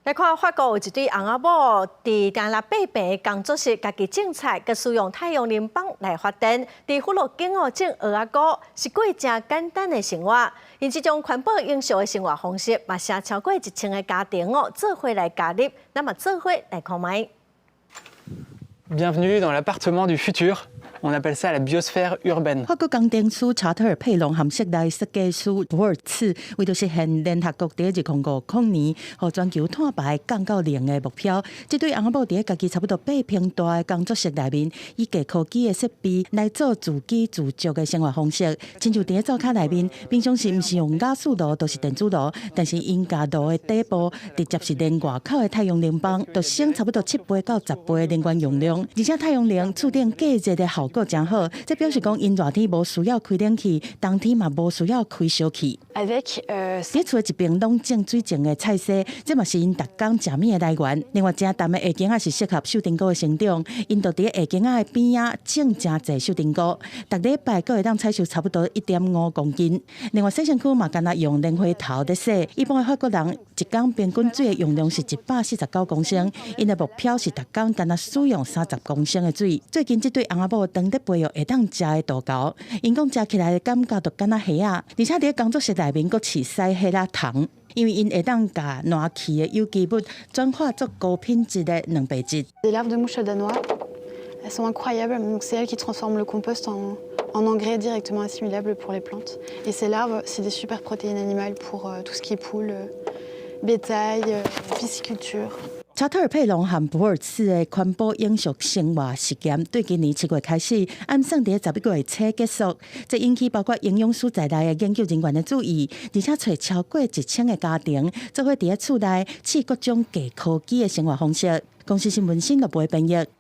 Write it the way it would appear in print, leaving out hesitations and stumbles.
来看法国有一对翁仔某，伫加拿大平工作室家己种菜，佮使用太阳能板来发电。伫福罗景种蚵仔糕，是过真简单的生活。因这种环保永续的生活方式，嘛成超过1000个家庭做伙来加入。那么做伙来看卖。Bienvenue dans l'appartement du futur. On appelle ça la biosphère urbaine. 法国工程师查特尔佩隆和室内设计师博尔茨为着实现联合国第2050年和全球碳排降到0的目标，这对翁仔某伫家己差不多8平大的工作室内面，以低科技的设备来做自给自足的生活方式。亲像伫灶骹内面，平常时毋是用瓦斯炉，都是电子炉，但是因家炉的底部直接是连外口的太阳能板，就省差不多7倍到10倍的能源用量，而且太阳能促进隔热的效果真好。这表示讲，因热天无需要开冷气，冬天嘛无需要开烧气。伫厝的一边拢种水种的菜色，这嘛是因逐工食米的来源。另外，正淡的下茎仔是适合秀丁菇的生长，因就伫下茎仔的边仔种真侪秀丁菇，逐礼拜阁会当采收差不多1.5公斤。另外，洗身躯嘛，干那用莲花头在洗。一般的法国人一工平均水的用量是149公升，因的目标是逐工干那使用30公升的水。最近这对翁仔某长得肥哦，会当食的大狗，因讲食起来的感觉就敢那虾啊，而且伫工作室内面阁饲使虾仔糖，因为因会当甲暖气的有机物转化做高品质的蛋白质。Des larves de mouches danois, elles sont incroyables. Donc c'est elles qui transforment le compost en engrais directement assimilables pour les plantes. Et ces larves, c'est des super protéines animales pour tout ce qui est poules, bétail, pisciculture. 查特尔佩隆和博尔茨的环保永续生活实验，对今年7月开始，按算伫11月初结束。这引起包括营养师在内的研究人员的注意，而且找超过1000个家庭，做伙伫厝内试各种低科技的生活方式。公司新闻新闻部编译。